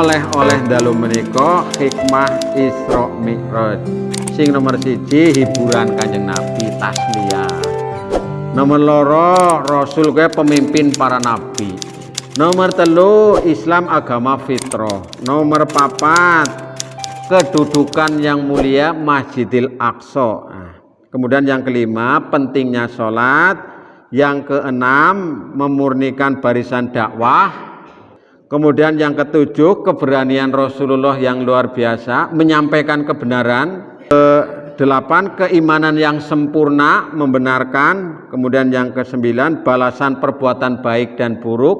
oleh dalu menika hikmah Isra Mi'raj. Sing nomor 1 hiburan Kanjeng Nabi tasliyah. Nomor 2 Rasul kuwi pemimpin para nabi. Nomor 3 Islam agama fitrah. Nomor 4 kedudukan yang mulia Masjidil Aqsa. Kemudian yang kelima pentingnya sholat. Yang keenam memurnikan barisan dakwah. Kemudian yang ketujuh keberanian Rasulullah yang luar biasa menyampaikan kebenaran. Ke-8 keimanan yang sempurna membenarkan. Kemudian yang ke-9 balasan perbuatan baik dan buruk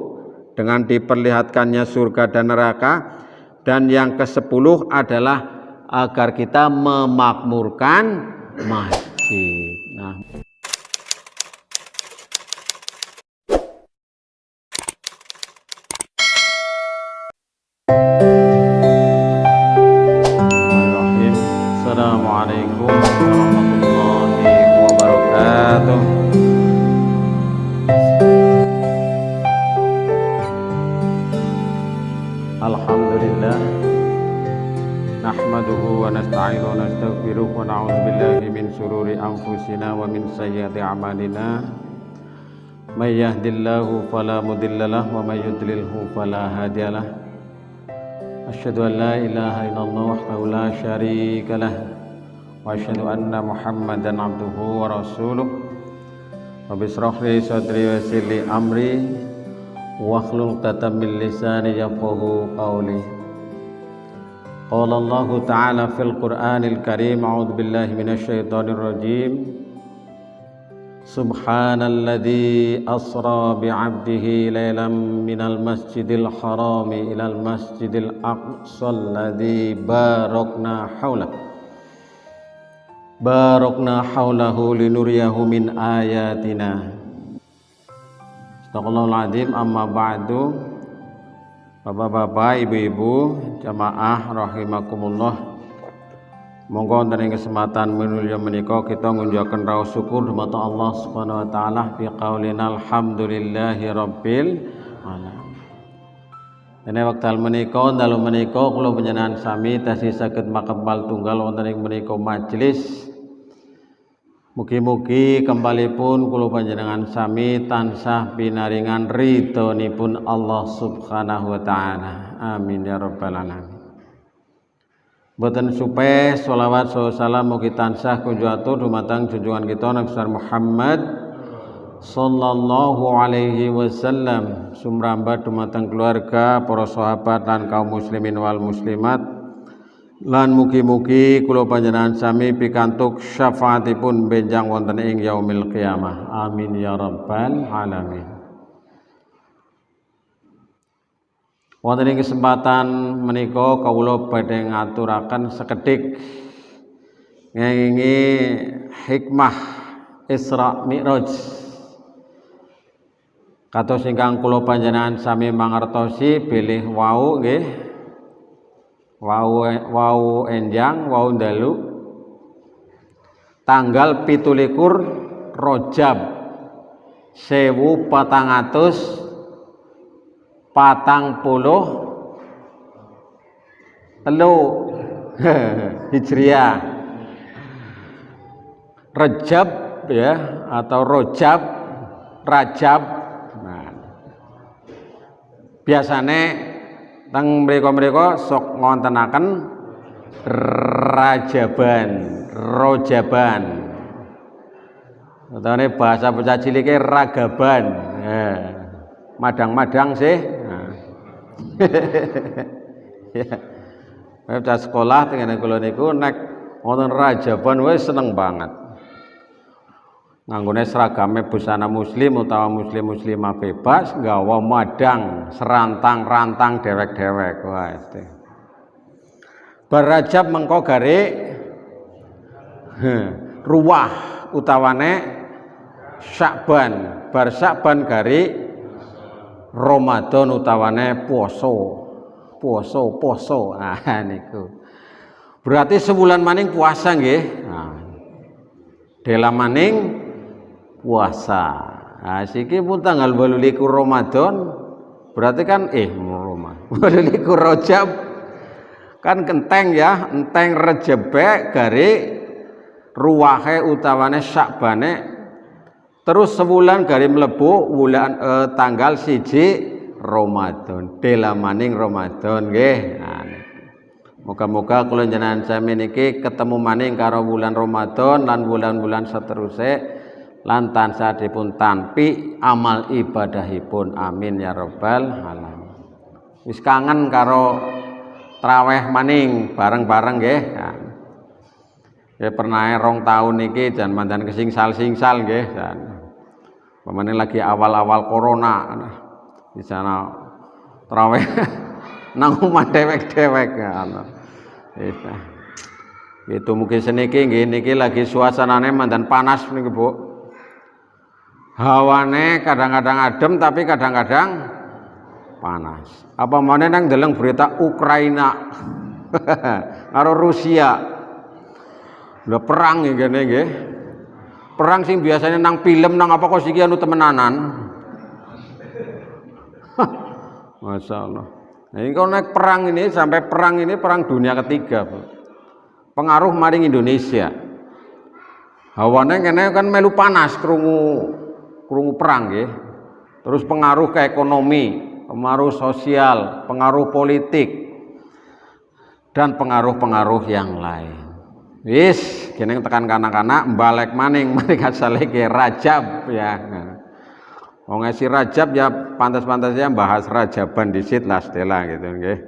dengan diperlihatkannya surga dan neraka. Dan yang ke-10 adalah agar kita memakmurkan masjid. Nah, Assalamualaikum warahmatullahi wabarakatuh. Alhamdulillah nahmaduhu wa nasta'inu wa nastaghfiruh wa na'udzu billahi min syururi anfusina wa min sayyiati a'malina. May yahdihillahu fala mudhillalah wa may yudlilhu fala hadiyalah. Asyhadu an la ilaha illallah wahdahu la syarika lah wa asyhadu anna Muhammadan abduhu wa rasuluh. Rabbi shrah li sadri wa yassir li amri wahlul 'uqdatam min lisani yafqahu qawli. Qala Allah ta'ala fil Qur'anil Karim a'udzu billahi minasy syaithanir rajim. Subhanalladzi asra bi'abdihi lailan minal masjidil harami ilal masjidil aqsal ladzi barakna haulahu linuriyahu min ayatina. Astagfirullahal azim. Amma ba'du. Bapak-bapak, ibu-ibu, jamaah rahimakumullah. Monggo wonten ing kesempatan minulya menika kita ngunjukaken raos syukur dumateng Allah Subhanahu wa taala fi qaulina alhamdulillahi rabbil alamin. Dene wekdal menika dalu menika kula panjenengan sami tasih saged makembal tunggal wonten ing menika majelis. Mugi-mugi kembalipun kula panjenengan sami tansah pinaringan ridhonipun Allah Subhanahu wa taala. Amin ya rabbal alamin. Boten supe sholawat salam mugi tansah kunjuatur dumateng junjungan kita Nabi Muhammad sallallahu alaihi wasallam, sumrambat dumateng keluarga, para sahabat lan kaum muslimin wal muslimat, lan mugi-mugi kula panjenengan sami pikantuk syafaatipun benjang wonten ing yaumil qiyamah. Amin ya rabbal alamin. Wonten ing kesempatan menika kawula badhe ngaturaken sekedhik ngengi hikmah Isra Mi'raj. Kados ingkang kula panjenengan sami mangertosi bilih wau nggih. Wau enjang, wau dalu tanggal 17 Rajab 1443 Hijriah. Rajab ya atau Rajab. Nah, biasane teng mriko-mriko sok ngontenaken Rojaban. Utawane bahasa bocah cilike ragaban. Madang-madang sih. Ya. Bocah sekolah tengene kula niku nek wonten Rajaban wis seneng banget. Nganggone seragame busana muslim utawa muslimah bebas, nggawa madang, serantang-rantang dewek-dewek. Wah, itu. Bar Rajab mengko gare ruwah utawane Sya'ban. Bar Sya'ban gare Ramadan utawane poso. Niku. Berarti sebulan maning puasa nggih. Nah. Dela maning puasa. Nah, siki pun tanggal 28 Ramadan berarti kan Ramadan. 18 Rajab kan kenteng ya, enteng Rejebe gari ruwahe utawane Syakbane terus sebulan gari mlebu wulan tanggal 1 Ramadan delamaning Ramadan nggih. Nah, moga-moga kula jenengan sami niki ketemu maning karo bulan Ramadan lan bulan-bulan seterusé lan tansah dipun tampi amal ibadahipun amin ya rabbal alamin. Wis kangen karo traweh maning bareng-bareng nggih. Ya pernah 2 tahun niki jan mandan kesingsal-singsal nggih. Pemane lagi awal-awal corona di sana traweh nang omah dewek-dewek ana. Itu mungkin seniki nggih niki lagi suasanane mandan panas niki Bu. Hawane kadang-kadang adem tapi kadang-kadang panas. Apa mana nang deleng berita Ukraina karo Rusia. Lha perang ngene nggih. Perang sing biasanya nang film nang apa kok iki anu temenanan. Masyaallah. Nah, ini kalau naik perang ini sampai perang ini perang dunia ketiga, Bu. Pengaruh maring Indonesia. Hawane kene kan melu panas krungu perang nggih. Terus pengaruh ke ekonomi, pengaruh sosial, pengaruh politik, dan pengaruh-pengaruh yang lain. Wis, kene tekan kanak-kanak balik maning mereka saleke Rajab ya. Wong ngasi Rajab ya pantas-pantasnya bahas Rajaban disit lah Stella gitu nggih.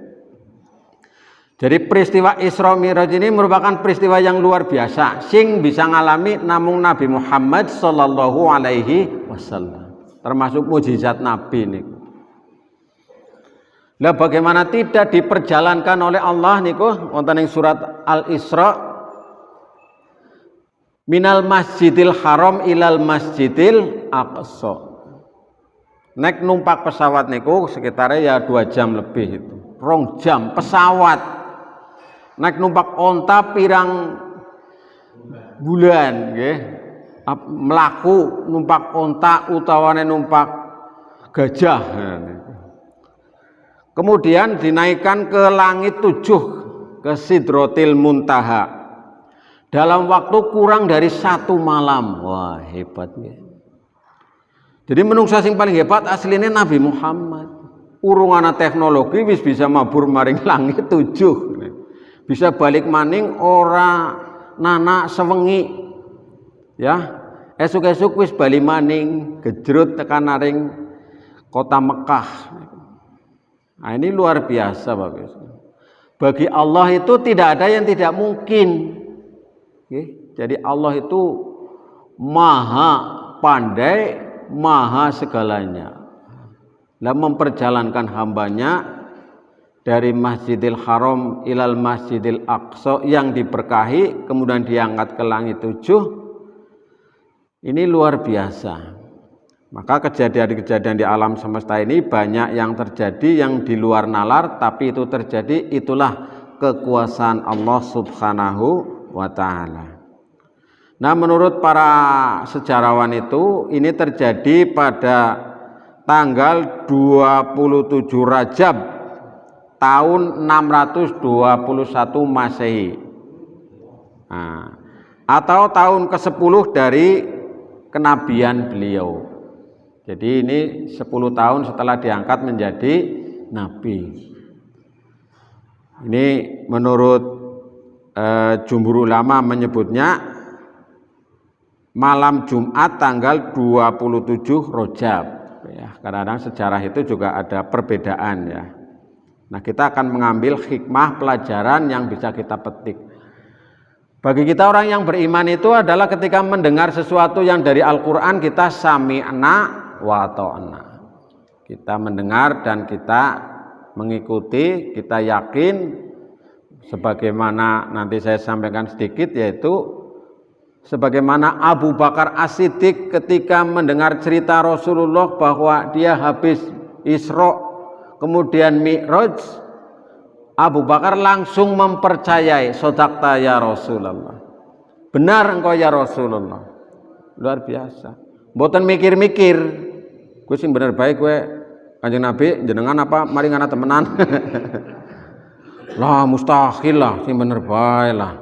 Jadi peristiwa Isra Mi'raj ini merupakan peristiwa yang luar biasa sing bisa ngalami namung Nabi Muhammad sallallahu alaihi wasallam. Termasuk mukjizat Nabi niku. Lah bagaimana tidak diperjalankan oleh Allah niku wonten ing surat Al-Isra minal Masjidil Haram ilal Masjidil Aqsa. Naik numpak pesawat niku sekitar ya 2 jam lebih itu. 2 jam pesawat. Naik numpak onta pirang bulan nggih. Melaku numpak onta utawane numpak gajah. Kemudian dinaikkan ke langit 7 ke Sidratil Muntaha dalam waktu kurang dari 1 malam. Wah hebat ya. Jadi menungsa sing paling hebat aslinya Nabi Muhammad. Urung ana teknologi wis bisa mabur maring langit 7. Bisa balik maning ora nana sewengi. Ya, esuk-esuk wis bali maning gejrut tekan naring kota Mekah. Nah, ini luar biasa Bapak. Bagi Allah itu tidak ada yang tidak mungkin. Jadi Allah itu maha pandai, maha segalanya. Lah memperjalankan hambanya dari Masjidil Haram ilal Masjidil Aqsa yang diberkahi kemudian diangkat ke langit 7. Ini luar biasa. Maka kejadian-kejadian di alam semesta ini banyak yang terjadi yang di luar nalar, tapi itu terjadi, itulah kekuasaan Allah Subhanahu wa ta'ala. Nah, menurut para sejarawan itu ini terjadi pada tanggal 27 Rajab tahun 621 Masehi. Nah, atau tahun ke-10 dari kenabian beliau. Jadi ini 10 tahun setelah diangkat menjadi nabi. Ini menurut jumhur ulama menyebutnya malam Jumat tanggal 27 Rajab. Ya, kadang-kadang sejarah itu juga ada perbedaan ya. Nah, kita akan mengambil hikmah pelajaran yang bisa kita petik. Bagi kita orang yang beriman itu adalah ketika mendengar sesuatu yang dari Al-Quran kita sami'na wa ta'na. Kita mendengar dan kita mengikuti, kita yakin sebagaimana nanti saya sampaikan sedikit, yaitu sebagaimana Abu Bakar As-Siddiq ketika mendengar cerita Rasulullah bahwa dia habis Isra kemudian Mi'raj, Abu Bakar langsung mempercayai, sodakta ya Rasulullah, benar engkau ya Rasulullah. Luar biasa, mboten mikir-mikir, gue sing bener baik gue Kanjeng Nabi jenengan apa maringana temenan? Lah mustahil lah sing bener bae lah.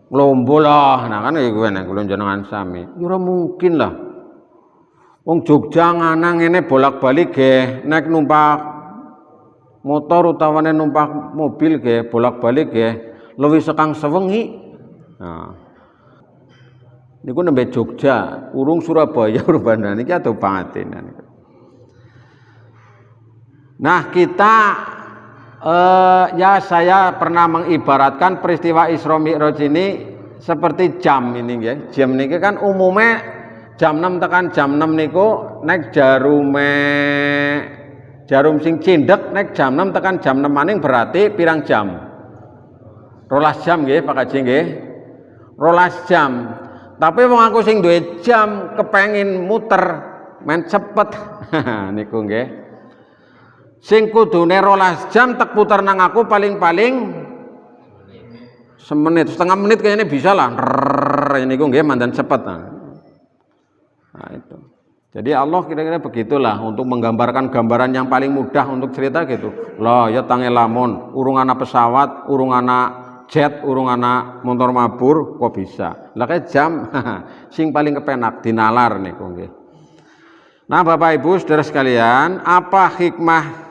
Nglombo lah. Nah kan iku nek kula jenengan sami. Ya ora mungkin lah. Wong Jogja ngana ngene bolak-balik ge nek numpak motor utawane numpak mobil ge bolak-balik ge luwih sekang sewengi. Nah. Niku nembe Jogja, urung Surabaya urbana niki atuh pangatenan. Nah, kita ya saya pernah mengibaratkan peristiwa Isra Mi'raj ini seperti jam ini ya. Jam niki kan umumnya jam 6 tekan jam 6 niku nek jarum sing cindek nek jam 6 tekan jam 6 maning berarti pirang jam? 12 jam nggih Pak Haji nggih. 12 jam. Tapi wong aku sing duwe jam kepengin muter men cepet niku nggih. Sing kudune 12 jam tek puter nang aku paling-paling semenit, setengah menit kayaknya bisa lah. Niku nggih mandan cepet. Nah itu. Jadi Allah kira-kira begitulah untuk menggambarkan gambaran yang paling mudah untuk cerita gitu. Lah ya tangi lamun, urung ana pesawat, urung ana jet, urung ana motor mabur kok bisa. Lah kayak jam sing paling kepenak dinalar niku nggih. Nah, Bapak Ibu Saudara sekalian, apa hikmah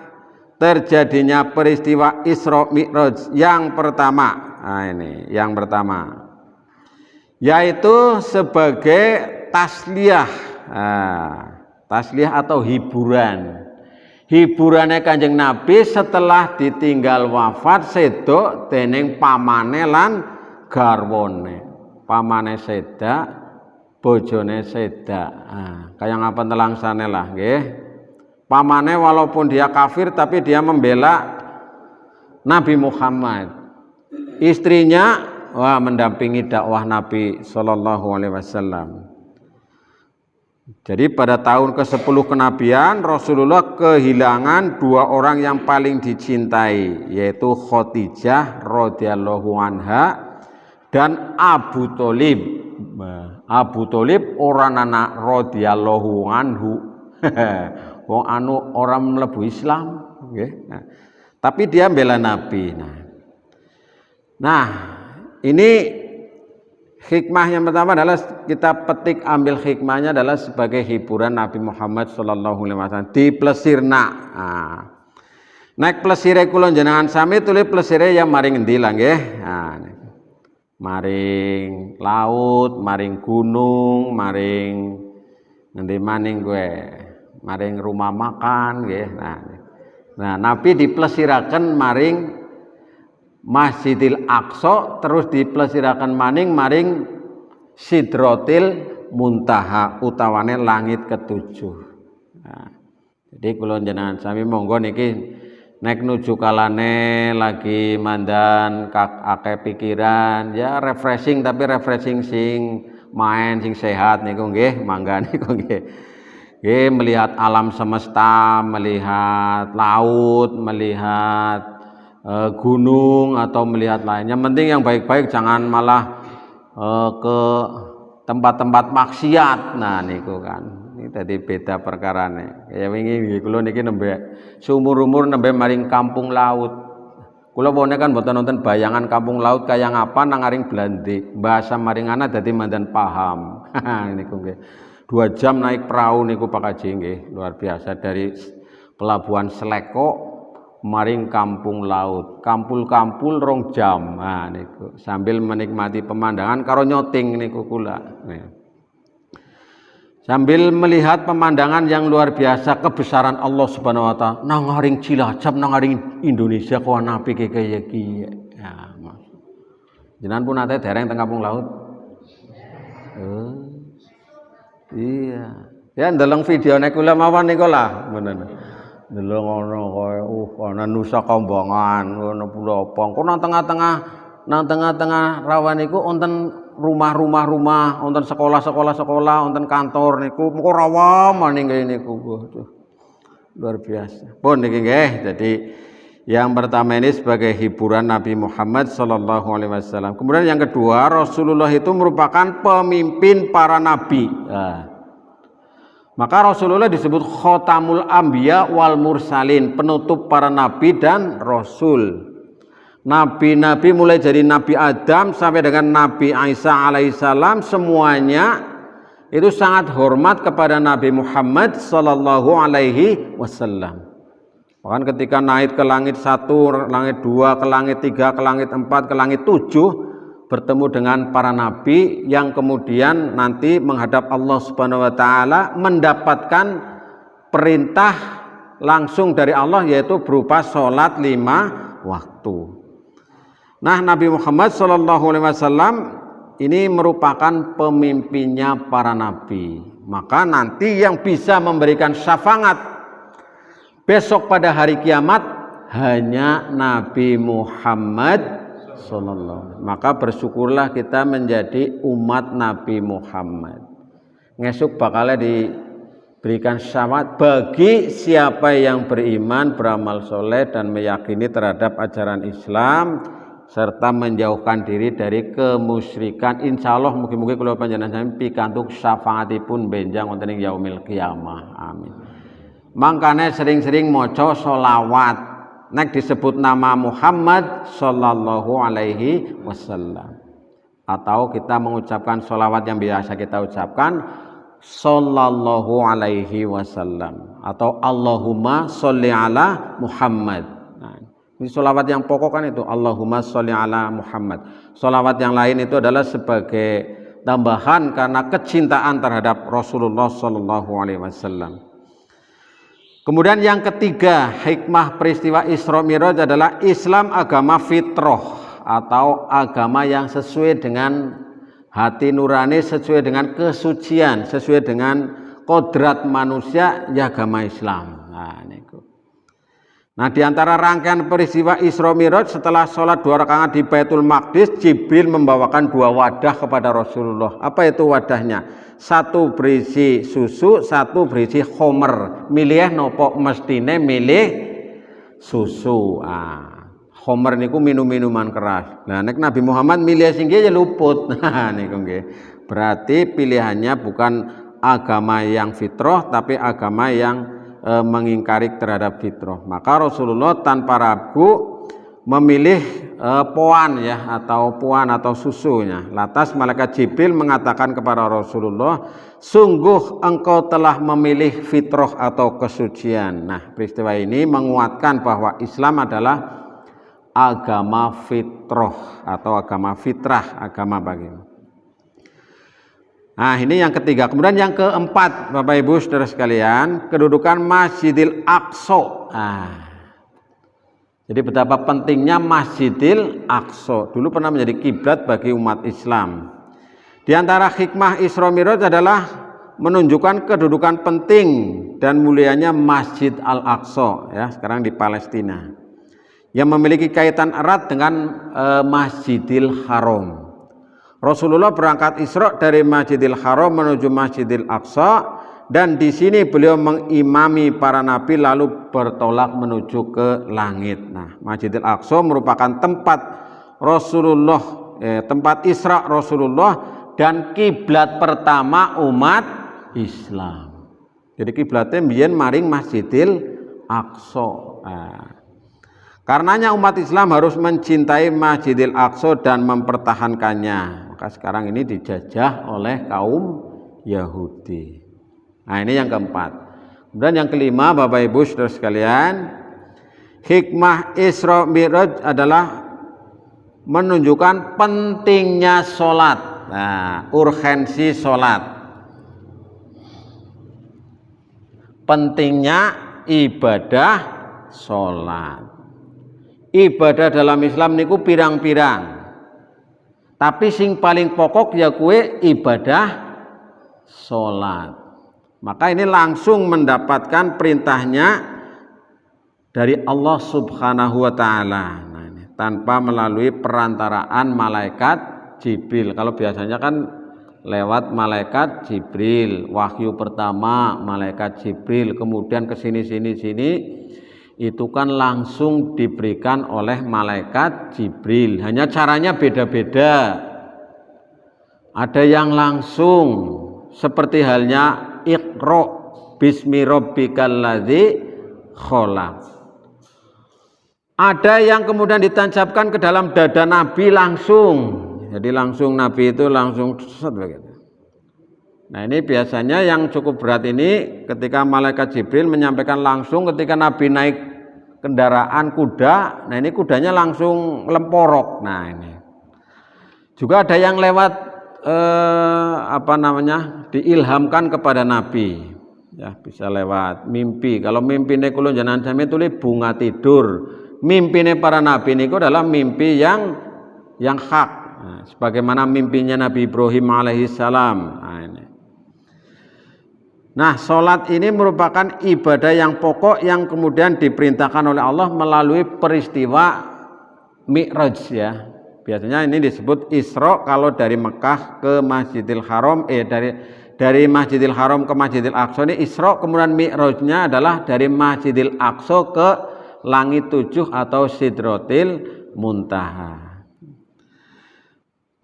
terjadinya peristiwa Isra Mi'raj yang pertama? Nah, ini yang pertama. Yaitu sebagai tasliyah. Tasliyah atau hiburan. Hiburannya Kanjeng Nabi setelah ditinggal wafat sedok dening pamane lan garwane. Pamane sedak, bojone sedak. Kayak ngapa telangsane lah nggih. Pamane walaupun dia kafir tapi dia membela Nabi Muhammad. Istrinya mendampingi dakwah Nabi sallallahu alaihi wasallam. Jadi pada tahun ke-10 kenabian Rasulullah kehilangan dua orang yang paling dicintai, yaitu Khadijah radhiyallahu anha dan Abu Thalib. Abu Thalib orang anak radhiyallahu anhu. Wong anu orang mlebu Islam, nggih. Nah, tapi dia bela Nabi. Nah, ini hikmah yang pertama adalah kita petik ambil hikmahnya adalah sebagai hiburan Nabi Muhammad sallallahu alaihi wasallam di plesirna. Naik plesire kula jenengan sami tuli plesire yang maring endi lah nggih. Maring laut, maring gunung, maring ngendi maning kowe? Maring rumah makan nggih. Nah, Nabi diplesiraken maring Masjidil Aqsa, terus diplesiraken maring Sidratil Muntaha utawane langit ketujuh. Nah, jadi kula jenengan sami monggo niki nek nuju kalane lagi mandan akeh pikiran ya refreshing, tapi refreshing sing main sing sehat niku nggih mangga niku nggih. Nggih melihat alam semesta, melihat laut, melihat gunung atau melihat lainnya. Penting yang baik-baik, jangan malah ke tempat-tempat maksiat. Nah niku kan. Ini tadi beda perkarane. Kayak wingi kula niki nembe seumur-umur nembe maring kampung laut. Kula wone kan mboten nonton bayangan kampung laut kaya ngapa nang ngaring Blandi. Bahasa maringana dadi mandan paham. Niku nggih. 2 jam naik perahu niku Pak Haji nggih. Luar biasa dari pelabuhan Sleko maring kampung laut, kampul-kampul 2 jam. Nah niku sambil menikmati pemandangan karo nyoting niku kula. Sambil melihat pemandangan yang luar biasa, kebesaran Allah Subhanahu wa taala. Nang ngaring Cilacap, nang ngaring Indonesia kok ana apike kaya iki. Ya, Mas. Jenengan pun nate dereng teng kampung laut? Iya. Ya ndeleng videone kula mawon niku lah, ngono. Delok ngono kaya ana Nusa Kambangan, ngono Pulau Pong. Kok nang tengah-tengah rawan niku wonten rumah-rumah, wonten sekolah, wonten kantor niku mengko rawa maning niku. Waduh. Luar biasa. Pun niki nggih. Jadi yang pertama ini sebagai hiburan Nabi Muhammad sallallahu alaihi wasallam. Kemudian yang kedua, Rasulullah itu merupakan pemimpin para nabi. Maka Rasulullah disebut khotamul anbiya wal mursalin, penutup para nabi dan rasul. Nabi-nabi mulai dari Nabi Adam sampai dengan Nabi Isa alaihissalam semuanya itu sangat hormat kepada Nabi Muhammad sallallahu alaihi wasallam. Bahkan ketika naik ke langit 1, langit 2, ke langit 3, ke langit 4, ke langit 7, bertemu dengan para nabi yang kemudian nanti menghadap Allah Subhanahu wa taala mendapatkan perintah langsung dari Allah, yaitu berupa sholat 5 waktu. Nah, Nabi Muhammad SAW ini merupakan pemimpinnya para nabi. Maka nanti yang bisa memberikan syafaat besok pada hari kiamat hanya Nabi Muhammad sallallahu. Maka bersyukurlah kita menjadi umat Nabi Muhammad. Ngesuk bakalnya diberikan syafaat bagi siapa yang beriman, beramal soleh dan meyakini terhadap ajaran Islam serta menjauhkan diri dari kemusyrikan. Insya Allah mugi-mugi kula panjenengan pikantuk syafaatipun benjang wonten ing yaumil qiyamah. Amin. Mangkane sering-sering maca sholawat nek disebut nama Muhammad sallallahu alaihi wasallam, atau kita mengucapkan sholawat yang biasa kita ucapkan sallallahu alaihi wasallam atau Allahumma sholli ala Muhammad. Nah, ini sholawat yang pokok kan itu Allahumma sholli ala Muhammad. Sholawat yang lain itu adalah sebagai tambahan karena kecintaan terhadap Rasulullah sallallahu alaihi wasallam. Kemudian yang ketiga, hikmah peristiwa Isra Mi'raj adalah Islam agama fitrah atau agama yang sesuai dengan hati nurani, sesuai dengan kesucian, sesuai dengan kodrat manusia, ya agama Islam. Nah, di antara rangkaian peristiwa Isra Mi'raj, setelah sholat 2 rakaat di Baitul Maqdis, Jibril membawakan 2 wadah kepada Rasulullah. Apa itu wadahnya? 1 berisi susu, 1 berisi khomer. Milih nopo mestine milih susu. Khomer niku minum-minuman keras. Nah, nek Nabi Muhammad milih singgi ya luput. Nah, niku nggih. Berarti pilihannya bukan agama yang fitrah, tapi agama yang mengingkari terhadap fitrah. Maka Rasulullah tanpa ragu memilih puan atau susunya. Lantas malaikat Jibril mengatakan kepada Rasulullah, sungguh engkau telah memilih fitrah atau kesucian. Nah, peristiwa ini menguatkan bahwa Islam adalah agama fitrah atau agama fitrah, agama bagimu. Nah, ini yang ketiga. Kemudian yang keempat, Bapak Ibu Saudara sekalian, kedudukan Masjidil Aqsa. Jadi betapa pentingnya Masjidil Aqsa. Dulu pernah menjadi kiblat bagi umat Islam. Di antara hikmah Isra Mi'raj adalah menunjukkan kedudukan penting dan mulianya Masjid Al-Aqsa, ya, sekarang di Palestina, yang memiliki kaitan erat dengan Masjidil Haram. Rasulullah berangkat Isra dari Masjidil Haram menuju Masjidil Aqsa, dan di sini beliau mengimami para nabi lalu bertolak menuju ke langit. Nah, Masjidil Aqsa merupakan tempat Rasulullah, tempat Isra Rasulullah dan kiblat pertama umat Islam. Jadi kiblatnya mbiyen maring Masjidil Aqsa. Karenanya umat Islam harus mencintai Masjidil Aqsa dan mempertahankannya. Maka sekarang ini dijajah oleh kaum Yahudi. Nah, ini yang keempat. Kemudian yang kelima, Bapak Ibu Saudara sekalian, hikmah Isra Mi'raj adalah menunjukkan pentingnya sholat. Nah, urgensi sholat, pentingnya ibadah sholat. Ibadah dalam Islam niku pirang-pirang, tapi sing paling pokok ya kue ibadah sholat. Maka ini langsung mendapatkan perintahnya dari Allah Subhanahu wa Ta'ala, nah, ini, tanpa melalui perantaraan malaikat Jibril. Kalau biasanya kan lewat malaikat Jibril, wahyu pertama malaikat Jibril, kemudian ke sini itu kan langsung diberikan oleh malaikat Jibril. Hanya caranya beda-beda. Ada yang langsung seperti halnya Iqra bismi rabbikal ladzi khalaq. Ada yang kemudian ditancapkan ke dalam dada Nabi langsung. Jadi langsung Nabi itu langsung begitu. Nah ini biasanya yang cukup berat ini ketika malaikat Jibril menyampaikan langsung ketika Nabi naik kendaraan kuda. Nah ini kudanya langsung lemporok. Nah ini juga ada yang lewat diilhamkan kepada Nabi. Ya bisa lewat mimpi. Kalau mimpi ini kulun jangan sampai tulis bunga tidur. Mimpi ini para Nabi ini adalah mimpi yang hak. Nah, sebagaimana mimpinya Nabi Ibrahim alaihissalam. Nah ini. Nah, sholat ini merupakan ibadah yang pokok yang kemudian diperintahkan oleh Allah melalui peristiwa Mi'raj ya. Biasanya ini disebut Isra kalau dari Mekah ke Masjidil Haram, dari Masjidil Haram ke Masjidil Aqsa ini Isra, kemudian Mi'rajnya adalah dari Masjidil Aqsa ke langit 7 atau Sidratil Muntaha.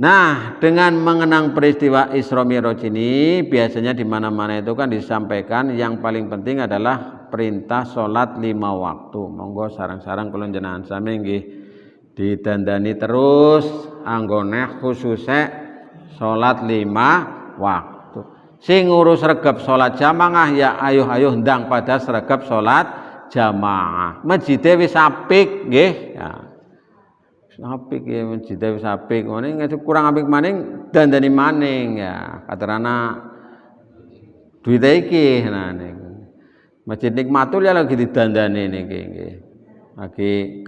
Nah, dengan mengenang peristiwa Isra Mi'raj ini, biasanya di mana-mana itu kan disampaikan yang paling penting adalah perintah sholat 5 waktu. Monggo sarang-sarang kula jenengan sami nggih didandani terus anggone khususe sholat 5 waktu. Sing ngurus regep sholat jamaah ya ayuh-ayuh ndang pada regep sholat jamaah. Masjide wis apik nggih ya. Apik ya masjid wis apik maning kurang apik maning dandani maning ya katerana duit iki nah niku Masjid Nikmatul ya lagi didandani niki nggih lagi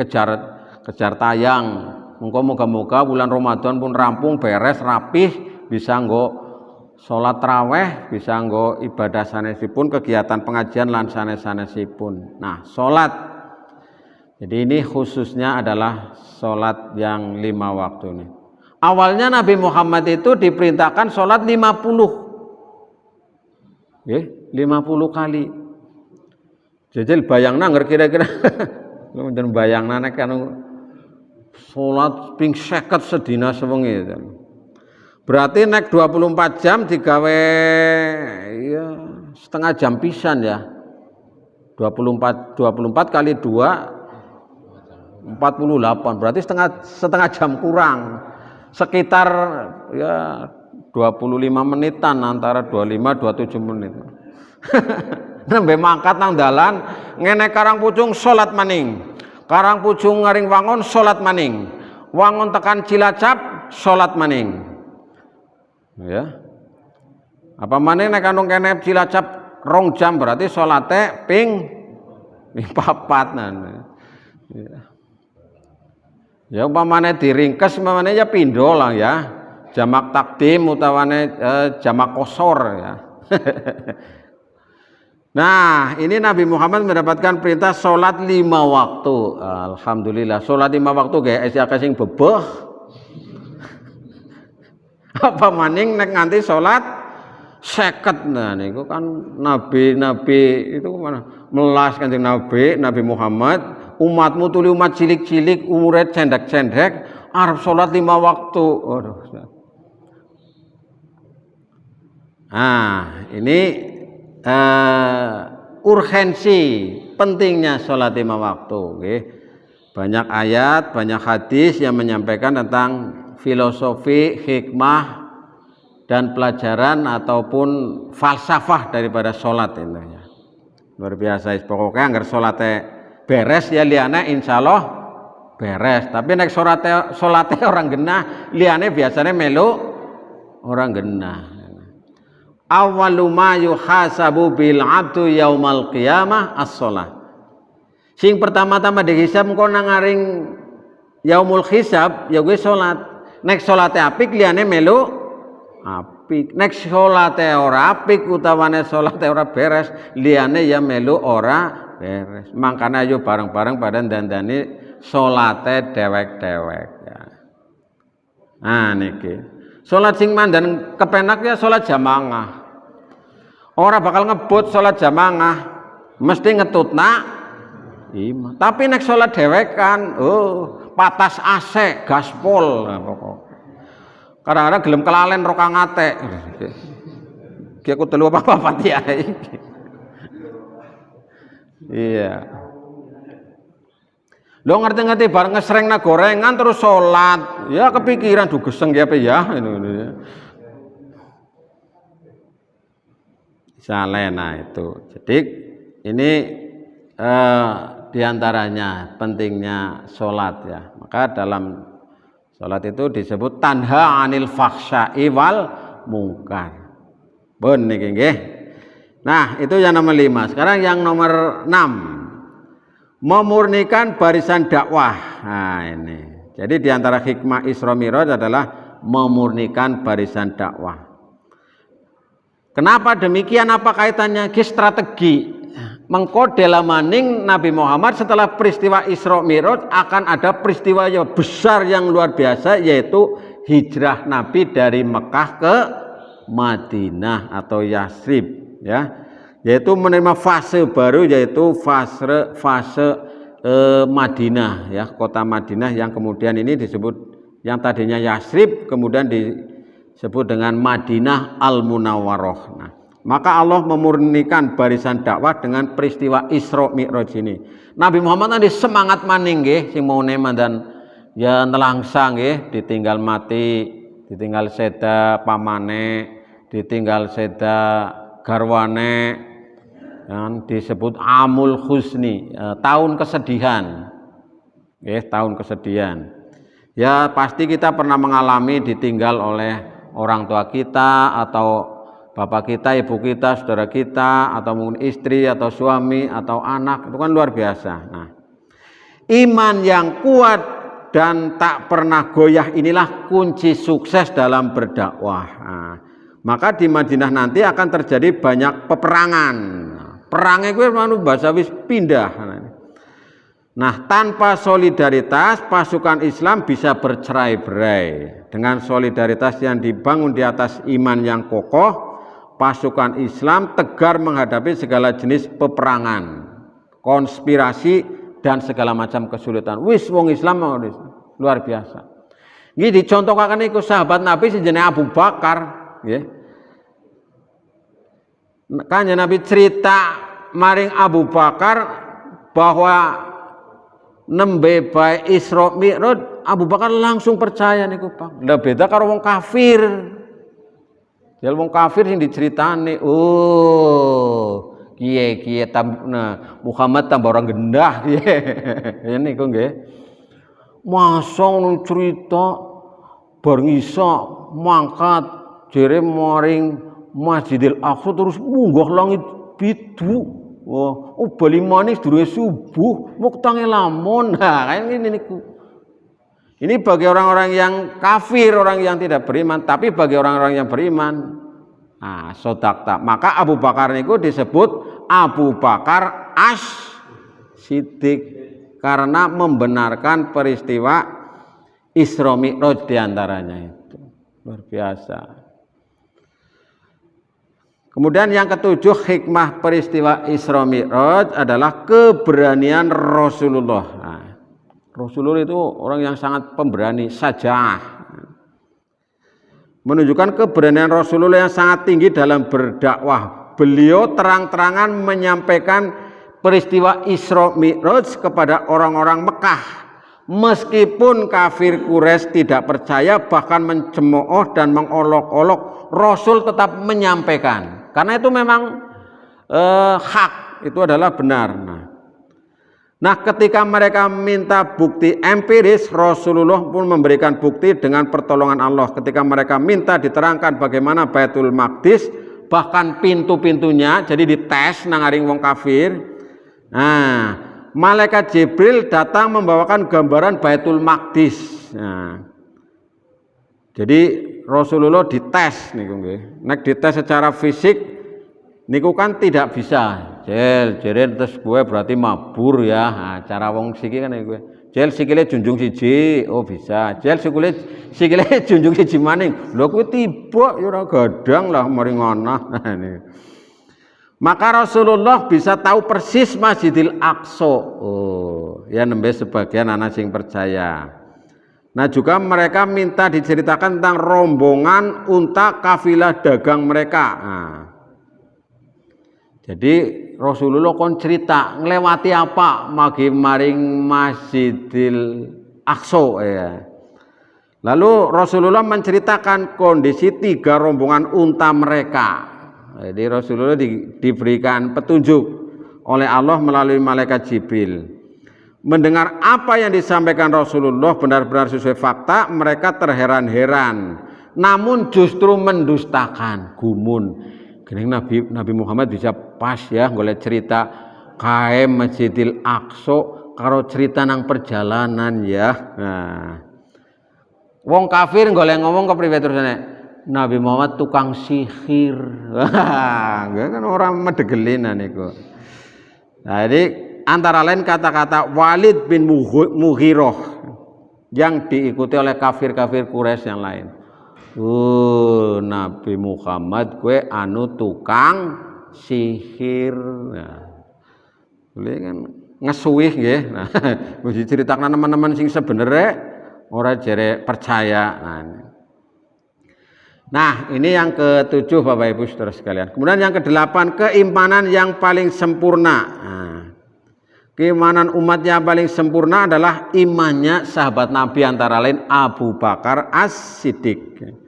kejar tayang mengko moga-moga bulan Ramadan pun rampung beres rapih bisa nggo salat tarawih bisa nggo ibadah sanesipun kegiatan pengajian lan sanes-sanesipun. Nah salat jadi ini khususnya adalah sholat yang 5 waktu ini. Awalnya Nabi Muhammad itu diperintahkan sholat 50. 50 kali. Jajal bayangna kira-kira. Kemudian bayangna nek anu sholat ping 50 sedina sewengi. Berarti nek 24 jam digawe ya setengah jam pisan ya. 24 kali 2 48 berarti setengah jam kurang sekitar ya 25 menitan antara 25-27 menit. Nembe mangkat nang dalan ngene Karangpucung salat maning. Karangpucung ngaring wangun salat maning. Wangun tekan Cilacap salat maning. Ya. Apa maning nek anu kene Cilacap 2 jam berarti salate ping 4 nah. Ya. Ya umpamane diringkes umpamane ya pindho lah ya. Jamak takdim utawane jamak qosor ya. Nah, ini Nabi Muhammad mendapatkan perintah salat 5 waktu. Alhamdulillah, salat 5 waktu guys ya sing bebeh. Apa maning nek nganti salat 50. Nah niku kan nabi itu mana? Melas Kanjeng Nabi Muhammad. Umatmu tuli umat cilik-cilik umure cendek-cendek arep salat 5 waktu. Aduh. Nah, ini urgensi pentingnya salat 5 waktu nggih. Banyak ayat, banyak hadis yang menyampaikan tentang filosofi, hikmah dan pelajaran ataupun falsafah daripada salat ini. Luar biasa pokoknya anggar salate beres ya liyane insyaallah beres. Tapi nek salate orang genah liyane biasanya melu orang genah. Awwalu ma yuhasabu bil 'abdu yaumal qiyamah as-shalah. Sing pertama-tama dihisab engko nang ngaring yaumul hisab ya kuwi salat. Nek salate apik liyane melu apik. Nek salate ora apik utawane salate ora beres liyane ya melu ora beres. Makanya ayo bareng-bareng pada dandani salate dewek-dewek ya. Nah niki. Salat sing mandan kepenak ya salat jamaah. Ora bakal ngebut salat jamaah, mesti ngetutna imam. Tapi nek salat dhewekan, patas AC, gaspol nah, pokok. Kadang-kadang gelem kelalen rokangate. Ki aku telu apa-apa ya iki. Iya. Lo ngerti-ngerti bareng ngesrengna gorengan terus sholat, ya kepikiran duh geseng ya apa ya, salena itu. Jadi ini diantaranya pentingnya sholat ya. Maka dalam sholat itu disebut tanha anil fakhsya'i wal mungkar. Pun niki nggih. Nah, itu yang nomor 5. Sekarang yang nomor 6. Memurnikan barisan dakwah. Nah, ini. Jadi diantara hikmah Isra Mi'raj adalah memurnikan barisan dakwah. Kenapa demikian? Apa kaitannya? Strategi. Mengko maning Nabi Muhammad setelah peristiwa Isra Mi'raj akan ada peristiwa yang besar yang luar biasa, yaitu hijrah Nabi dari Mekah ke Madinah atau Yasrib, ya. Yaitu menerima fase baru, yaitu fase Madinah, ya, kota Madinah yang kemudian ini disebut, yang tadinya Yasrib kemudian disebut dengan Madinah Al-Munawwarah. Nah, maka Allah memurnikan barisan dakwah dengan peristiwa Isra Mi'raj ini. Nabi Muhammad tadi semangat maning nggih sing maune mandan ya nelangsa nggih, ditinggal mati, ditinggal seda pamane, ditinggal seda garwane, yang disebut Amul Husni, tahun kesedihan. Tahun kesedihan. Ya pasti kita pernah mengalami ditinggal oleh orang tua kita atau bapak kita, ibu kita, saudara kita, atau mungkin istri atau suami atau anak. Itu kan luar biasa. Nah, iman yang kuat dan tak pernah goyah inilah kunci sukses dalam berdakwah. Nah, maka di Madinah nanti akan terjadi banyak peperangan. Perangnya gue manu bahasa wis pindah. Nah, tanpa solidaritas pasukan Islam bisa bercerai-berai. Dengan solidaritas yang dibangun di atas iman yang kokoh, pasukan Islam tegar menghadapi segala jenis peperangan, konspirasi dan segala macam kesulitan. Wis wong Islam luar biasa. Ini dicontohkan iku sahabat Nabi sejenis Abu Bakar, ya. Kanjeng Nabi cerita maring Abu Bakar bahwa nembe bae Isra Mi'raj, Abu Bakar langsung percaya niku, Pak. Lah beda karo wong kafir. Ya wong kafir sing diceritani, oh, kiye Muhammad tambah orang gendah piye. Ya niku nggih. Masa ngono cerita bareng iso mangkat jere maring Masjidil Aqsa terus munggah langit bidu. Wah, bali manis durunge subuh, wektange lamun. Nah, kayak ini niku. Ini bagi orang-orang yang kafir, orang yang tidak beriman, tapi bagi orang-orang yang beriman, nah, sodakta. Maka Abu Bakar niku disebut Abu Bakar As-Siddiq karena membenarkan peristiwa Isra Mi'raj diantaranya itu. Luar biasa. Kemudian yang ketujuh, hikmah peristiwa Isra Mi'raj adalah keberanian Rasulullah. Nah, Rasulullah itu orang yang sangat pemberani, sajah. Menunjukkan keberanian Rasulullah yang sangat tinggi dalam berdakwah. Beliau terang-terangan menyampaikan peristiwa Isra Mi'raj kepada orang-orang Mekah. Meskipun kafir Quraisy tidak percaya, bahkan mencemooh dan mengolok-olok, Rasul tetap menyampaikan. Karena itu memang hak, itu adalah benar. Nah, ketika mereka minta bukti empiris, Rasulullah pun memberikan bukti dengan pertolongan Allah. Ketika mereka minta diterangkan bagaimana Baitul Maqdis, bahkan pintu-pintunya, jadi dites nangaring wong kafir. Nah, malaikat Jibril datang membawakan gambaran Baitul Maqdis. Nah, jadi Rasulullah dites niku nggih. Nek dites secara fisik niku kan tidak bisa. Jeren terus gue berarti mabur ya. Nah, cara wong siki kan gue. Jel sikile junjung siji, oh bisa. Jel sikile junjung siji maning. Lho kuwi tiba ya ora gadang lah mari ngono. Maka Rasulullah bisa tahu persis Masjidil Aqsa. Oh, ya nembe sebagian anak sing percaya. Nah, juga mereka minta diceritakan tentang rombongan unta kafilah dagang mereka. Nah, jadi Rasulullah kon cerita nglewati apa magi maring Masjidil Aqsa ya. Lalu Rasulullah menceritakan kondisi 3 rombongan unta mereka. Jadi Rasulullah diberikan petunjuk oleh Allah melalui malaikat Jibril. Mendengar apa yang disampaikan Rasulullah benar-benar sesuai fakta, mereka terheran-heran. Namun justru mendustakan, gumun. Gini Nabi Muhammad bisa pas ya golek cerita kae Masjidil Aqsa karo cerita nang perjalanan ya. Nah, wong kafir golek ngomong kepriwe terusane? Nabi Muhammad tukang sihir. Wah, kan orang medegelinan niku. Nah, jadi antara lain kata-kata Walid bin Mughirah yang diikuti oleh kafir-kafir Quraisy yang lain. Nabi Muhammad gue anu tukang sihir. Nah, boleh kan ngesuwih nggih. Nah, wis diceritakna teman-teman sing sebenere ora jere percaya. Nah, ini yang ke-7 Bapak Ibu Saudara sekalian. Kemudian yang ke-8 keimanan yang paling sempurna. Nah, keimanan umatnya paling sempurna adalah imannya sahabat Nabi antara lain Abu Bakar As-Siddiq.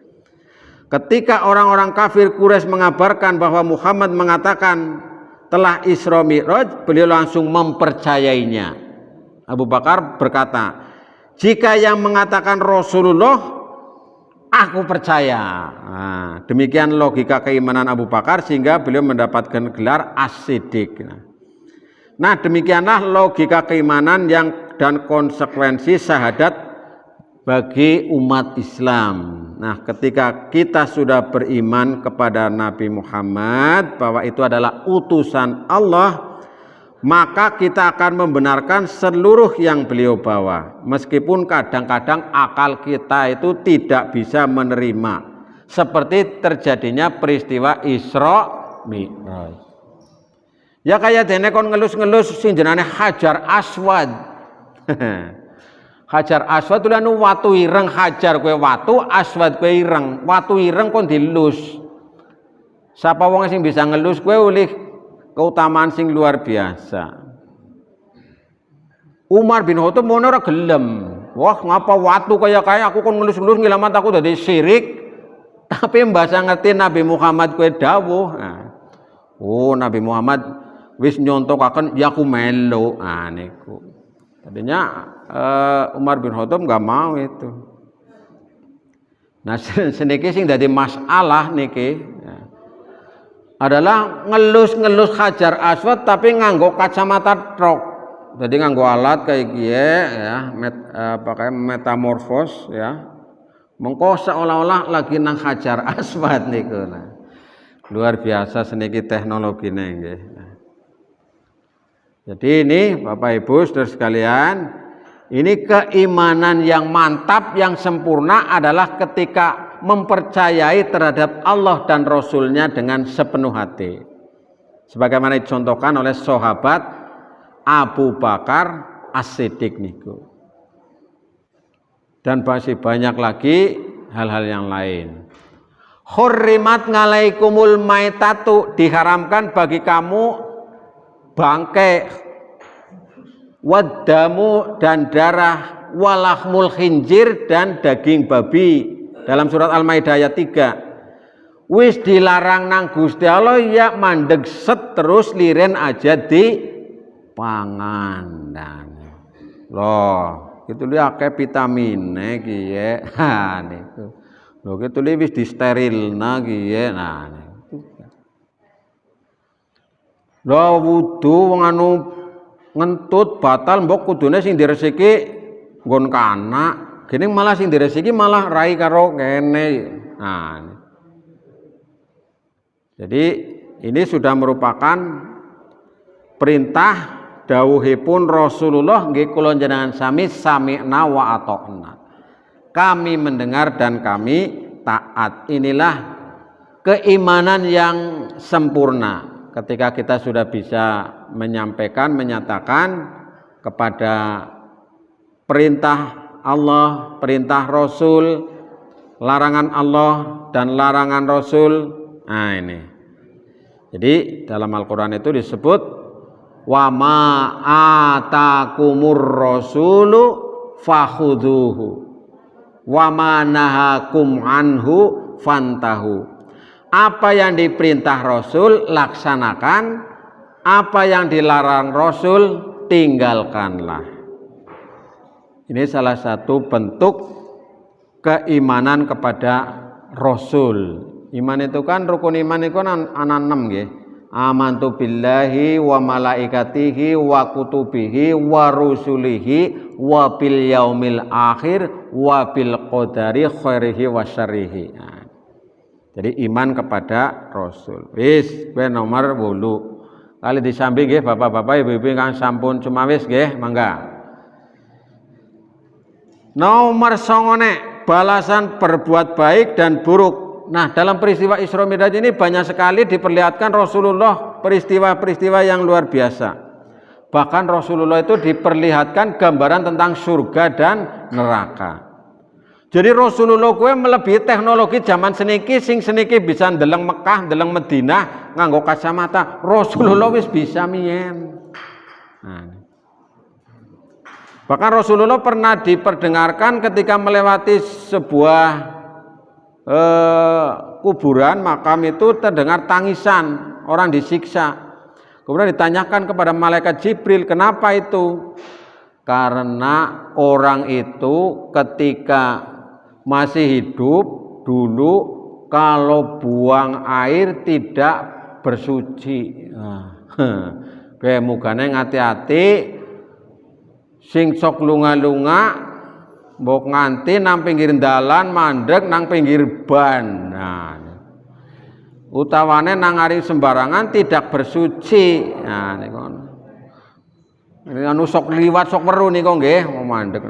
Ketika orang-orang kafir Quraisy mengabarkan bahwa Muhammad mengatakan telah Isra Mi'raj, beliau langsung mempercayainya. Abu Bakar berkata, jika yang mengatakan Rasulullah, aku percaya. Nah, demikian logika keimanan Abu Bakar sehingga beliau mendapatkan gelar As-Siddiq. Nah, demikianlah logika keimanan yang dan konsekuensi syahadat bagi umat Islam. Nah, ketika kita sudah beriman kepada Nabi Muhammad bahwa itu adalah utusan Allah, maka kita akan membenarkan seluruh yang beliau bawa. Meskipun kadang-kadang akal kita itu tidak bisa menerima. Seperti terjadinya peristiwa Isra Mi'raj. Ya kayak dene kon ngelus-ngelus sing jenenge Hajar Aswad. Hajar Aswad itu anu watu ireng, hajar kue watu, aswad kue ireng. Watu ireng kon dilus. Siapa wong sing bisa ngelus kue oleh keutamaan sing luar biasa. Umar bin Khattab mono ora gelem. Wah, ngapa watu kaya aku kon ngelus-ngelus ngilamat aku dadi syirik. Tapi mbasa ngerti Nabi Muhammad kue dawuh. Nah, Nabi Muhammad wis nyontokaken ya aku melu. Nah niku. Tadinya Umar bin Khattab nggak mau itu. Nah, seniki sing dadi masalah niki ya, adalah ngelus-ngelus Hajar Aswad tapi nganggo kacamata trok. Jadi nganggo alat kayak gie ya, pakai metamorfos ya. Mengko seolah-olah lagi nang Hajar Aswad niku. Nah, luar biasa seniki teknologine nggih. Jadi ini Bapak Ibu Saudara sekalian, ini keimanan yang mantap, yang sempurna adalah ketika mempercayai terhadap Allah dan Rasulnya dengan sepenuh hati. Sebagaimana dicontohkan oleh sahabat Abu Bakar As-Siddiq niku. Dan masih banyak lagi hal-hal yang lain. Hurrimat ngalaikumul maitatu, diharamkan bagi kamu bangkai, wadamu dan darah, walahmul khinjir dan daging babi dalam surat Al-Maidah ayat 3. Wis dilarang nang Gusti Allah ya mandeg set terus liren aja di pangan. Loh, itu dia akeh vitamine ki ya. Ha niku. Lho gitu wis disterilna ki ya. Nah niku. Lho wudu wong anu ngentut batal mbok kudune sing diresiki nggon kana. Gene malah sing diresiki malah rai karo kene. Nah. Jadi ini sudah merupakan perintah dawuhipun Rasulullah nggih kula njenengan sami sami'na wa ata'na. Kami mendengar dan kami taat. Inilah keimanan yang sempurna. Ketika kita sudah bisa menyampaikan, menyatakan kepada perintah Allah, perintah Rasul, larangan Allah dan larangan Rasul. Nah ini. Jadi dalam Al-Qur'an itu disebut wa ma atakumur rasulu fakhudhuhu wa ma nahakum anhu fantahu. Apa yang diperintah Rasul laksanakan, apa yang dilarang Rasul tinggalkanlah. Ini salah satu bentuk keimanan kepada Rasul. Iman itu kan rukun iman itu kan ana 6 nggih. Amantu billahi wa malaikatihi wa kutubihi wa rusulihi wa bil yaumil akhir wa bil qadari khairihi wa syarrihi. Nah, jadi iman kepada Rasul. Wis kowe nomor 8. Kali disambi nggih bapak-bapak ibu-ibu kang sampun cuma wis nggih, mangga. Nomor 9 balasan berbuat baik dan buruk. Nah, dalam peristiwa Isra Mi'raj ini banyak sekali diperlihatkan Rasulullah peristiwa-peristiwa yang luar biasa. Bahkan Rasulullah itu diperlihatkan gambaran tentang surga dan neraka. Jadi Rasulullah kuwi melebihi teknologi zaman seniki, sing seniki bisa ndeleng Mekah, ndeleng Madinah nganggo kacamata. Rasulullah wis bisa miyen. Nah, bahkan Rasulullah pernah diperdengarkan ketika melewati sebuah kuburan, makam itu terdengar tangisan orang disiksa. Kemudian ditanyakan kepada malaikat Jibril, kenapa itu? Karena orang itu ketika masih hidup dulu kalau buang air tidak bersuci. Kayak mugane ngati-ati sing sok lunga-lunga mbok nganti nang pinggir dalan mandek nang pinggir ban. Nah, utawane nang ari sembarangan tidak bersuci. Nah niku. Ini anu sok liwat sok weru niku nggih mandek.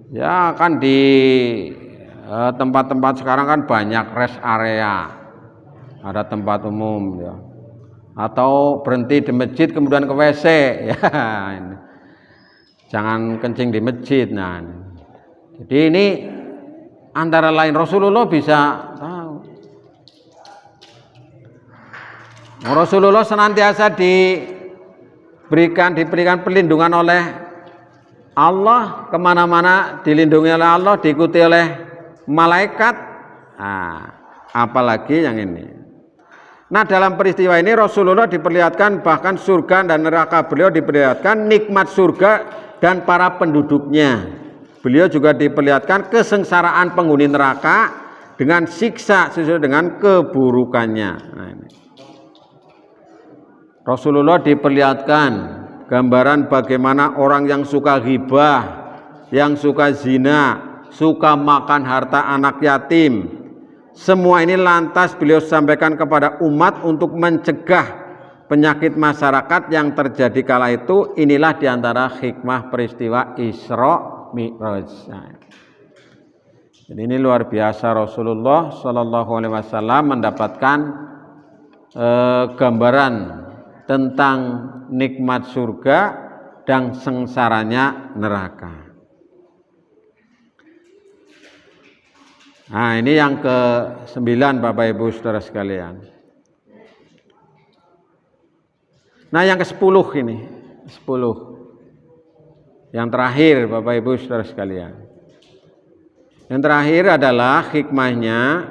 Ya kan di tempat-tempat sekarang kan banyak rest area. Ada tempat umum ya. Atau berhenti di masjid kemudian ke WC ya. Ini. Jangan kencing di masjid. Nah, jadi ini antara lain Rasulullah bisa tahu. Rasulullah senantiasa diberikan perlindungan oleh Allah, kemana-mana dilindungi oleh Allah, diikuti oleh malaikat. Nah, apalagi yang ini. Nah, dalam peristiwa ini Rasulullah diperlihatkan bahkan surga dan neraka beliau diperlihatkan, nikmat surga dan para penduduknya. Beliau juga diperlihatkan kesengsaraan penghuni neraka dengan siksa sesuai dengan keburukannya. Nah, ini. Rasulullah diperlihatkan gambaran bagaimana orang yang suka ghibah, yang suka zina, suka makan harta anak yatim. Semua ini lantas beliau sampaikan kepada umat untuk mencegah penyakit masyarakat yang terjadi kala itu. Inilah diantara hikmah peristiwa Isra Mi'raj. Jadi ini luar biasa, Rasulullah Shallallahu Alaihi Wasallam mendapatkan gambaran tentang nikmat surga dan sengsaranya neraka. Nah, ini yang ke-9 Bapak Ibu Saudara sekalian. Nah, yang ke-10 ini, 10. Yang terakhir Bapak Ibu Saudara sekalian. Yang terakhir adalah hikmahnya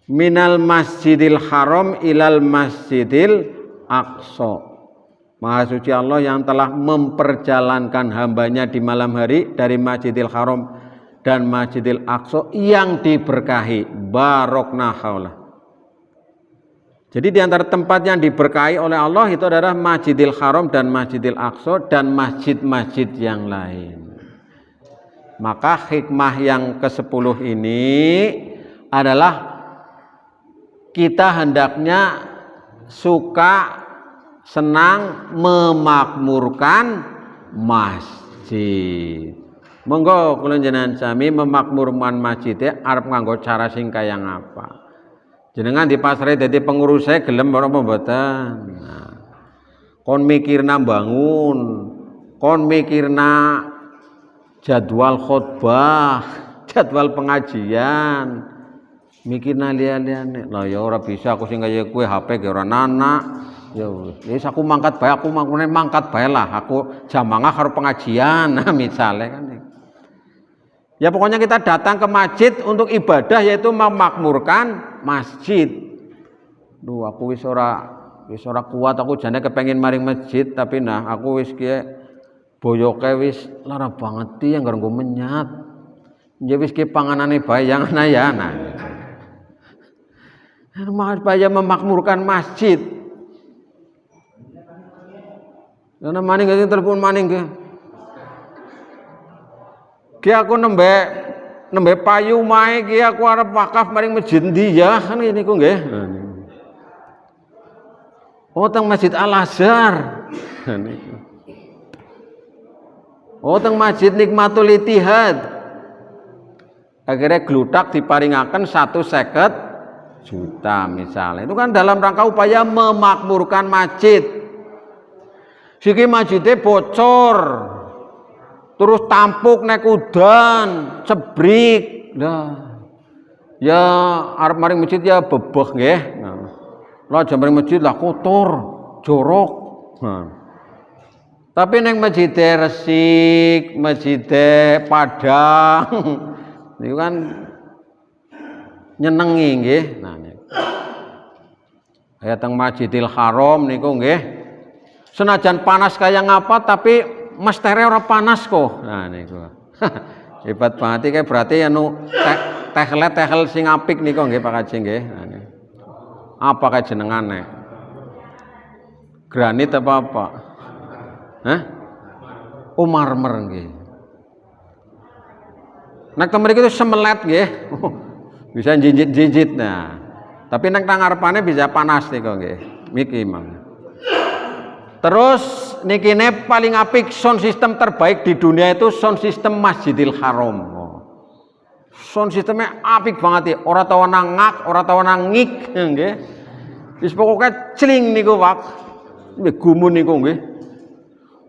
minal masjidil haram ilal masjidil aqsa. Maha suci Allah yang telah memperjalankan hambanya di malam hari dari Masjidil Haram dan Masjidil Aqsa yang diberkahi. Barokna haulah. Jadi di antara tempat yang diberkahi oleh Allah itu adalah Masjidil Haram dan Masjidil Aqsa dan masjid-masjid yang lain. Maka hikmah yang ke-10 ini adalah kita hendaknya suka, senang memakmurkan masjid. Monggo kula jenengan sami memakmurkan masjid arep nganggo cara sing kaya ngapa. Jenengan dipasrahi dadi pengurus saya gelem ora mboten. Nah, kon mikirna bangun, kon mikirna jadwal khutbah, jadwal pengajian. mikir liya-liyane. Lah ya ora bisa aku sing kaya kowe HP ge ora nanak. Ya wis aku mangkat bae, aku mangkat bae lah. Aku jamangah karo pengajian. Nah, misale kan. Ya pokoknya kita datang ke masjid untuk ibadah yaitu memakmurkan masjid. Duh aku wis ora kuat aku jane kepengin maring masjid tapi nah aku wis kiye boyoke wis lara banget ya nggo menyat. Ya wis ki panganane bae yang ana ya nah. Supaya memakmurkan masjid. Ana maning nggih telepon maning nggih. Ki aku nembe payu mae ki aku arep wakaf maring masjid ndi ya kan niku nggih. Oh teng Masjid Al Azhar. Niku. Oh teng Masjid Nikmatul Ittihad. Akhirnya glutak diparingaken 150 juta misalnya. Itu kan dalam rangka upaya memakmurkan masjid. Siki masjidnya bocor. Terus tampuk nek udan, cebrik. Lah. Ya arep maring masjid ya bebeh nggih. Nah. Lah jam maring masjid lah kotor, jorok. Nah. Tapi neng masjid resik, masjid padang. Niku kan nyenengi nggih. Nah niku. Kaya teng Masjidil Haram niku nggih. Senajan panas kaya ngapa tapi mestere ora panas kok. Nah niku. Hebat banget iki berarti anu tehel sing apik niku nggih Pak Kaji nggih. Nah niku. Apa kae jenengane? Granit apa? Hah? Oh marmer nggih. Nek temen iki semelet nggih. Bisa jinjit-jinjit nah. Tapi nek nang ngarepane bisa panas niku nggih. Miki mang. Terus nikine paling apik sound system terbaik di dunia itu sound system Masjidil Haram. Sound sistemnya apik banget ya. Ora tau ngak, ora tau ngik nggih. Wis pokoke cling niku Pak. Nggih gumun niku nggih.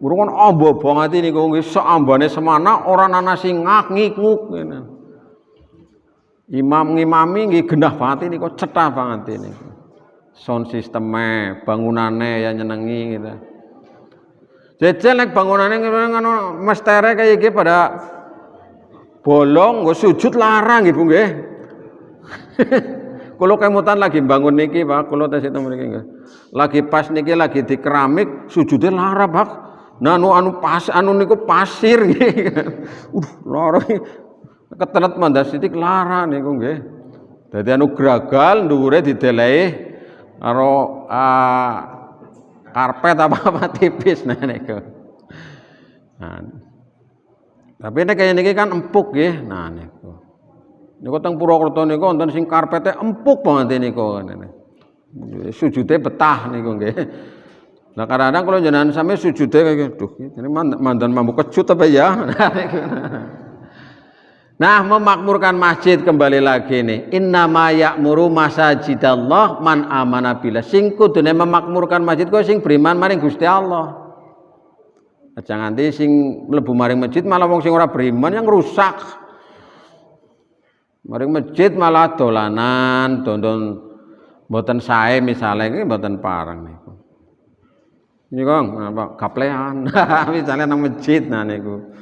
Urung amba banget niku nggih seambane semana ora ana sing ngak ngik-nguk ngene. Imam ngimami nggih gendah banget niku cetha banget niku. Sound sistemnya, bangunannya ya nyenengi gitu. Jajal nek bangunannya ngono mestere kaya iki pada bolong nggo sujud larang nggih Bu nggih. Kulo kemutan lagi bangun niki Pak, kulo tes itu mriki nggih. Lagi pas niki lagi di keramik sujude lara Pak. Nah anu pas anu niku pasir nggih. Lara ketelet mandas sithik lara niku nggih. Dadi anu gragal dhuwure didelehi karo karpet apa tipis nah niku. Nah. Tapi nek kaya niki kan empuk nggih. Nah niku. Niku teng Purwokerto niku wonten sing karpete empuk banget niku. Sujude betah niku nggih. Nah kadang-kadang kalau jenengan sampe sujude kaya duh ini mandan mampu kecut apa ya. Nah memakmurkan masjid kembali lagi nih. Innama ya'muru masajidallah man amana billah. Sing kudune memakmurkan masjid kok sing beriman maring Gusti Allah. Aja nganti sing mlebu maring masjid malah wong sing ora beriman yang rusak. Maring masjid malah dolanan, dondon mboten sae misale iki mboten pareng niku. Niku apa gaplean. Misale nang masjid nah niku.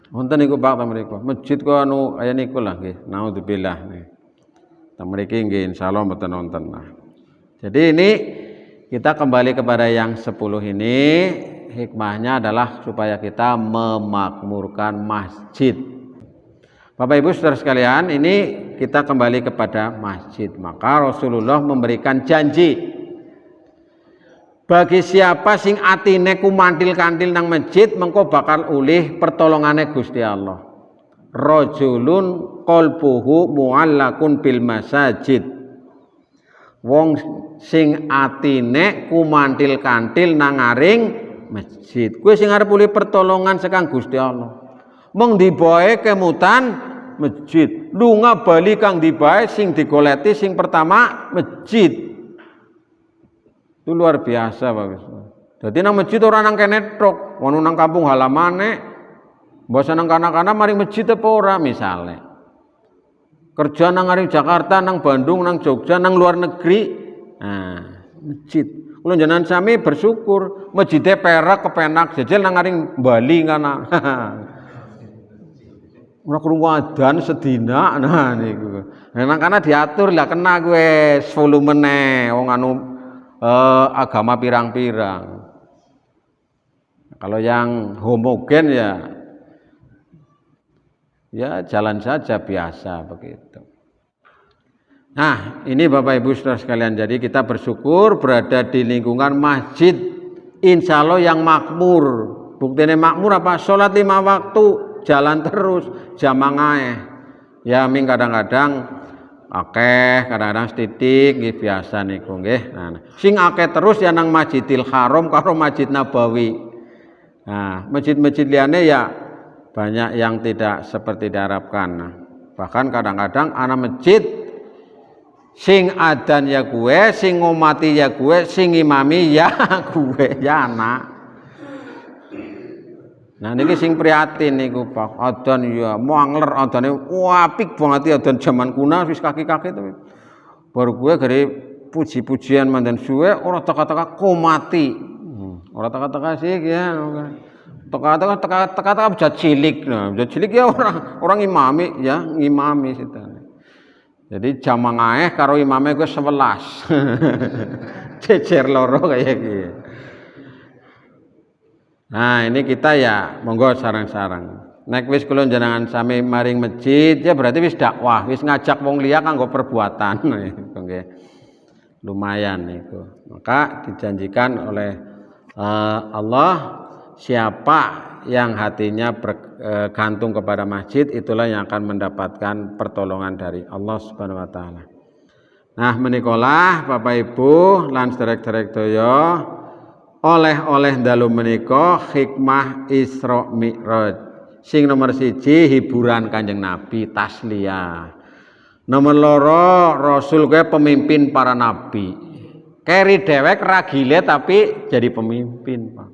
Wonten niku Pak mriku. Masjid kok anu kaya niku lah nggih. Naudzubillah nih. Ta mriki nggih insyaallah mboten wonten lah. Jadi ini kita kembali kepada yang 10 ini hikmahnya adalah supaya kita memakmurkan masjid. Bapak Ibu Saudara sekalian, ini kita kembali kepada masjid. Maka Rasulullah memberikan janji bagi siapa sing atine kumantil-kantil nang masjid mengko bakal ulih pertolongane Gusti Allah. Rajulun qalbuhu mu'allaqun bil masajid. Wong sing atine kumantil-kantil nang ngaring masjid. Kuwi sing arep ulih pertolongan sekang Gusti Allah. Mung dibae kemutan masjid. Lunga bali kang dibae sing digoleti sing pertama masjid. Itu luar biasa Pak. Jadi nang masjid ora nang kene tok, wono nang kampung halamane, mbasa nang kana-kana mari masjid apa ora misale. kerja nang ngaring Jakarta, nang Bandung, nang Jogja, nang luar negeri. Nah, masjid. Kula jenengan sami bersyukur, masjidnya perak kepenak, jajal nang ngaring Bali kana. Ora krungu adzan sedina, nah niku. Memang karena diatur lah kena gue volumene wong anu agama pirang-pirang. Kalau yang homogen ya jalan saja biasa begitu. Nah, ini Bapak Ibu Saudara sekalian, jadi kita bersyukur berada di lingkungan masjid insya Allah yang makmur. Buktinya makmur apa? Sholat 5 waktu, jalan terus, jamangae. Ya ming kadang-kadang akeh, kadang-kadang setitik, nggih biasa niku nggih. Nah, sing akeh terus ya nang Masjidil Haram karo Masjid Nabawi. Nah, masjid-masjid liyane ya banyak yang tidak seperti diharapkan. Nah, bahkan kadang-kadang ana masjid sing adan ya gue, sing ngomati ya gue, sing imami ya gue, ya anak. Nah niki sing prihatin niku Pak. Adan ya muangler adane apik banget adan jaman kuno wis kaki-kaki to. Baru gue gare puji-pujian mandan suwe ora teka-teka komati. Ora teka-teka sih ya. Teka-teka bejat cilik. Nah, bejat cilik ya orang imami ya, ngimami sitane. Jadi jamangae karo imame gue 11. Cecer loro kayak gitu. Nah ini kita ya monggo sarang-sarang. Nek wis kula jenengan sami maring masjid ya berarti wis dakwah, wis ngajak wong liya kanggo perbuatan. Nggih. Lumayan niku. Maka dijanjikan oleh Allah siapa yang hatinya bergantung kepada masjid itulah yang akan mendapatkan pertolongan dari Allah Subhanahu wa taala. Nah menikolah Bapak Ibu lan sederek-sederek daya oleh-oleh dalu menika hikmah Isra Mi'raj. Sing nomor 1 hiburan Kanjeng Nabi tasliyah. Nomor 2 Rasul kuwi pemimpin para nabi. Keri dewek ragile tapi jadi pemimpin, Pak.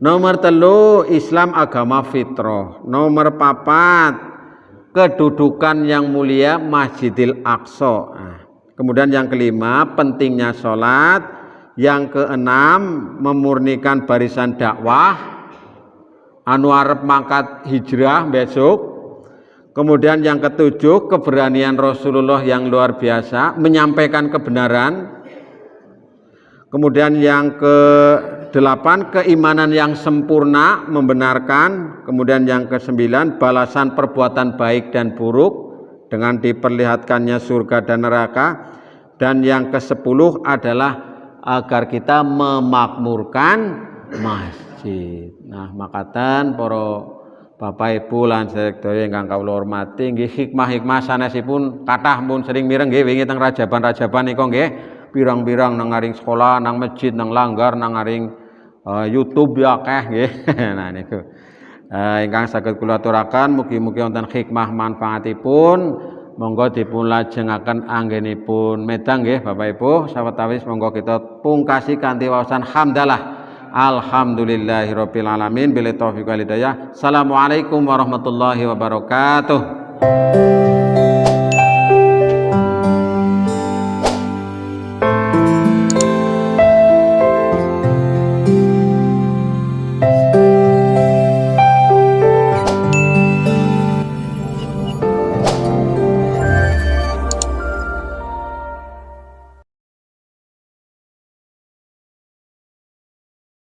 Nomor 3 Islam agama fitrah. Nomor 4 kedudukan yang mulia Masjidil Aqsa. Nah, kemudian yang kelima pentingnya sholat. Yang keenam memurnikan barisan dakwah anu arep mangkat hijrah besok. Kemudian yang ketujuh keberanian Rasulullah yang luar biasa menyampaikan kebenaran. Kemudian yang ke-8 keimanan yang sempurna membenarkan. Kemudian yang ke-9 balasan perbuatan baik dan buruk dengan diperlihatkannya surga dan neraka. Dan yang ke-10 adalah agar kita memakmurkan masjid. Nah, makatan para Bapak Ibu lan sedaya ingkang kawula hormati, nggih hikmah-hikmah sanesipun kathah pun sering mireng nggih wingi teng rajaban-rajaban nika nggih, pirang-pirang nang ngaring sekolah, nang masjid, nang langgar, nang ngaring YouTube ya akeh nggih. Nah niku. Ingkang saged kula aturaken mugi-mugi wonten hikmah manfaatipun. Monggo dipun lajengaken anggenipun medang nggih Bapak Ibu sawetawis monggo kita pungkasi kanthi waosan hamdalah alhamdulillahirabbil alamin billahi taufiq wal hidayah. Assalamualaikum warahmatullahi wabarakatuh.